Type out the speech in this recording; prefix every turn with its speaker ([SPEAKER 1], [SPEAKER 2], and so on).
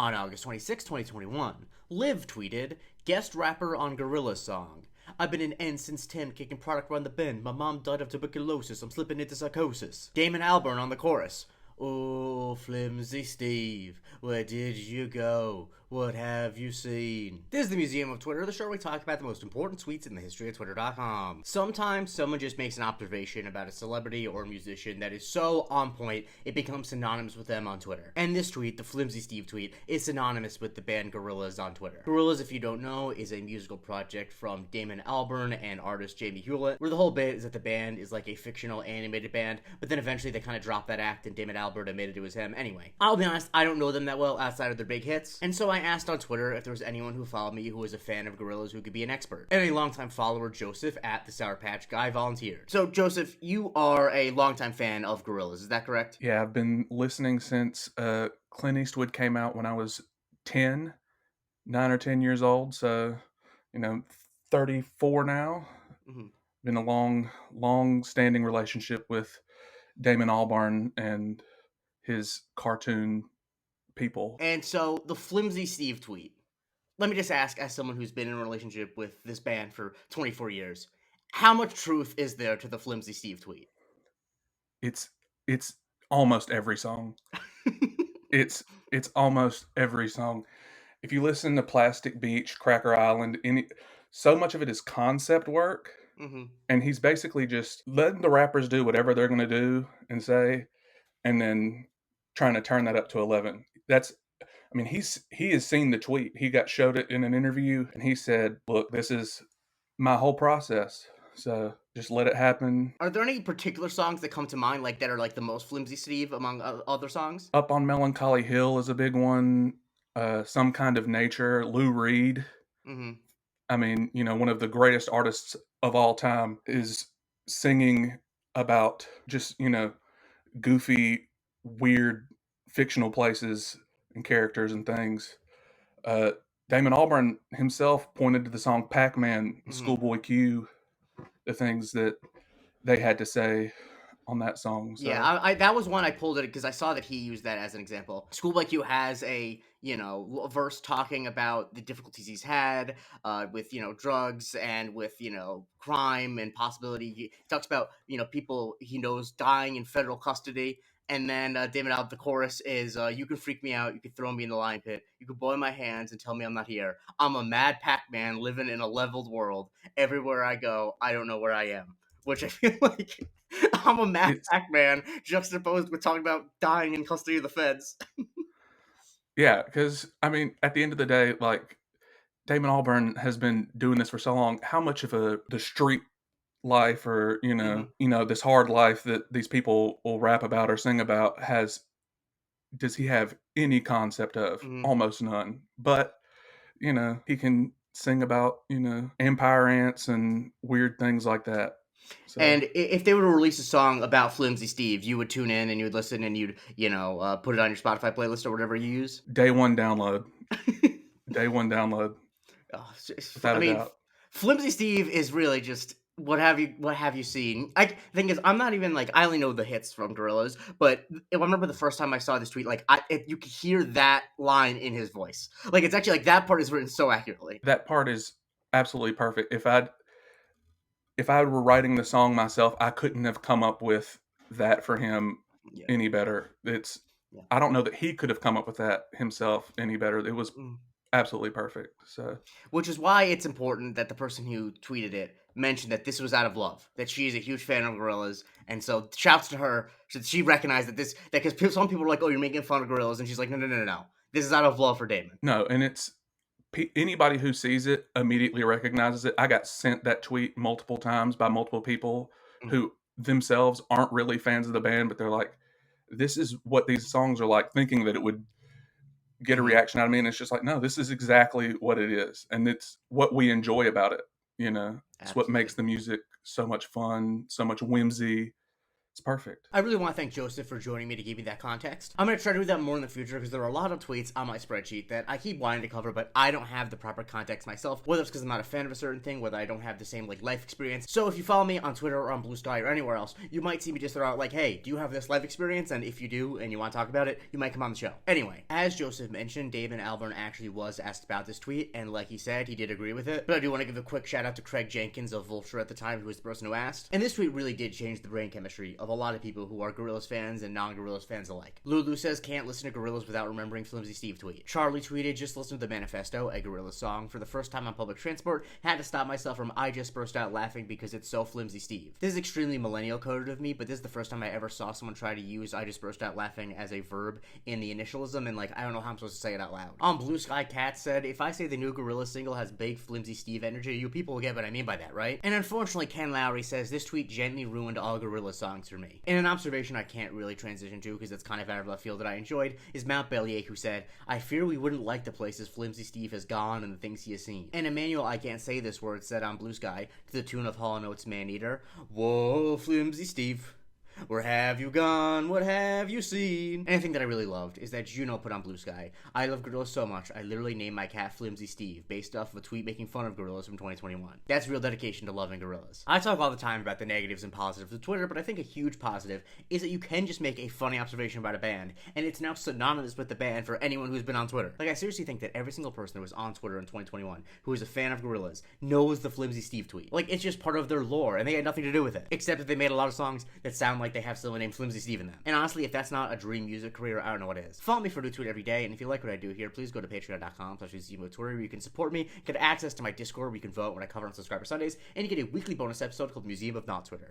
[SPEAKER 1] On August 26, 2021, Liv tweeted, guest rapper on Gorillaz song. I've been in N since 10, kicking product around the bend. My mom died of tuberculosis. I'm slipping into psychosis. Damon Albarn on the chorus. Oh, Flimsy Steve, where did you go? What have you seen? This is the Museum of Twitter, the show where we talk about the most important tweets in the history of Twitter.com. Sometimes someone just makes an observation about a celebrity or a musician that is so on point, it becomes synonymous with them on Twitter. And this tweet, the Flimsy Steve tweet, is synonymous with the band Gorillaz on Twitter. Gorillaz, if you don't know, is a musical project from Damon Albarn and artist Jamie Hewlett, where the whole bit is that the band is like a fictional animated band, but then eventually they kind of drop that act and Damon Albarn admitted it was him. Anyway, I'll be honest, I don't know them that well outside of their big hits, and so I asked on Twitter if there was anyone who followed me who was a fan of Gorillaz who could be an expert. And a longtime follower, Joseph, at the Sour Patch Guy, volunteered. So, Joseph, you are a longtime fan of Gorillaz, is that correct?
[SPEAKER 2] Yeah, I've been listening since Clint Eastwood came out when I was 9 or 10 years old. So, 34 now.
[SPEAKER 1] Mm-hmm.
[SPEAKER 2] Been a long-standing relationship with Damon Albarn and his cartoon people.
[SPEAKER 1] And so, the Flimsy Steve tweet. Let me just ask, as someone who's been in a relationship with this band for 24 years, how much truth is there to the Flimsy Steve tweet?
[SPEAKER 2] It's almost every song. It's almost every song. If you listen to Plastic Beach, Cracker Island, so much of it is concept work.
[SPEAKER 1] Mm-hmm.
[SPEAKER 2] And he's basically just letting the rappers do whatever they're going to do and say, and then trying to turn that up to 11. He has seen the tweet. He got showed it in an interview, and he said, "Look, this is my whole process. So just let it happen."
[SPEAKER 1] Are there any particular songs that come to mind, like that are like the most Flimsy Steve among other songs?
[SPEAKER 2] Up on Melancholy Hill is a big one. Some Kind of Nature, Lou Reed.
[SPEAKER 1] Mm-hmm.
[SPEAKER 2] One of the greatest artists of all time is singing about just, goofy, weird, fictional places and characters and things. Damon Albarn himself pointed to the song Pac-Man,
[SPEAKER 1] Mm-hmm.
[SPEAKER 2] Schoolboy Q, the things that they had to say on that song. So.
[SPEAKER 1] Yeah, I that was one I pulled it because I saw that he used that as an example. Schoolboy Q has a verse talking about the difficulties he's had with drugs and with crime and possibility. He talks about people he knows dying in federal custody. And then David Alb, the chorus is, you can freak me out, you can throw me in the lion pit, you can boil my hands and tell me I'm not here. I'm a mad Pac-Man living in a leveled world. Everywhere I go, I don't know where I am. Which I feel like I'm a mad Pac-Man juxtaposed with talking about dying in custody of the feds.
[SPEAKER 2] Yeah, because, at the end of the day, like, Damon Albarn has been doing this for so long. How much of the street life or this hard life that these people will rap about or sing about does he have any concept of?
[SPEAKER 1] Mm-hmm.
[SPEAKER 2] Almost none. But he can sing about empire ants and weird things like that. So.
[SPEAKER 1] And if they were to release a song about Flimsy Steve, you would tune in and you would listen and you'd put it on your Spotify playlist or whatever you use.
[SPEAKER 2] Day one download. Day one download.
[SPEAKER 1] Without a doubt. Flimsy Steve is really just what have you seen? Thing is, I'm not even like, I only know the hits from Gorillaz, but I remember the first time I saw this tweet, like you could hear that line in his voice. Like it's actually like that part is written so accurately.
[SPEAKER 2] That part is absolutely perfect. If I were writing the song myself, I couldn't have come up with that for him any better. I don't know that he could have come up with that himself any better. It was absolutely perfect. So,
[SPEAKER 1] which is why it's important that the person who tweeted it mentioned that this was out of love, that she is a huge fan of Gorillaz, and so shouts to her. She recognized that because some people are like, "Oh, you're making fun of Gorillaz," and she's like, "No. This is out of love for Damon."
[SPEAKER 2] No, and it's anybody who sees it immediately recognizes it. I got sent that tweet multiple times by multiple people who themselves aren't really fans of the band, but they're like, "This is what these songs are like," thinking that it would get a reaction out of me, and it's just like, no, this is exactly what it is, and it's what we enjoy about it. It's what makes the music so much fun, so much whimsy, It's perfect.
[SPEAKER 1] I really want to thank Joseph for joining me to give me that context. I'm going to try to do that more in the future because there are a lot of tweets on my spreadsheet that I keep wanting to cover, but I don't have the proper context myself, whether it's because I'm not a fan of a certain thing, whether I don't have the same life experience. So if you follow me on Twitter or on Blue Sky or anywhere else, you might see me just throw out hey, do you have this life experience? And if you do and you want to talk about it, you might come on the show. Anyway, as Joseph mentioned, Damon Albarn actually was asked about this tweet, and like he said, he did agree with it. But I do want to give a quick shout out to Craig Jenkins of Vulture at the time, who was the person who asked. And this tweet really did change the brain chemistry of a lot of people who are Gorillaz fans and non-Gorillaz fans alike. Lulu says, can't listen to Gorillaz without remembering Flimsy Steve tweet. Charlie tweeted, just listen to the Manifesto, a Gorillaz song, for the first time on public transport. Had to stop myself from I just burst out laughing because it's so Flimsy Steve. This is extremely millennial coded of me, but this is the first time I ever saw someone try to use I just burst out laughing as a verb in the initialism, and I don't know how I'm supposed to say it out loud. On Blue Sky, Cat said, if I say the new Gorillaz single has big Flimsy Steve energy, you people will get what I mean by that, right? And unfortunately, Ken Lowry says, this tweet gently ruined all Gorillaz songs for me. In an observation I can't really transition to because it's kind of out of left field that I enjoyed, is Mount Bellier, who said, I fear we wouldn't like the places Flimsy Steve has gone and the things he has seen. And Emmanuel I Can't Say This Word said on Blue Sky, to the tune of Hall & Oates' Man-Eater, whoa, Flimsy Steve, where have you gone? What have you seen? Anything that I really loved is that Juno put on Blue Sky, I love Gorillaz so much, I literally named my cat Flimsy Steve, based off of a tweet making fun of Gorillaz from 2021. That's real dedication to loving Gorillaz. I talk all the time about the negatives and positives of Twitter, but I think a huge positive is that you can just make a funny observation about a band, and it's now synonymous with the band for anyone who's been on Twitter. I seriously think that every single person that was on Twitter in 2021 who is a fan of Gorillaz knows the Flimsy Steve tweet. It's just part of their lore, and they had nothing to do with it, except that they made a lot of songs that sound like they have someone named Flimsy Steve in them. And honestly, if that's not a dream music career, I don't know what is. Follow me for a new tweet every day, and if you like what I do here, please go to patreon.com/Twitter where you can support me, get access to my Discord where you can vote when I cover on Subscriber Sundays, and you get a weekly bonus episode called Museum of Not Twitter.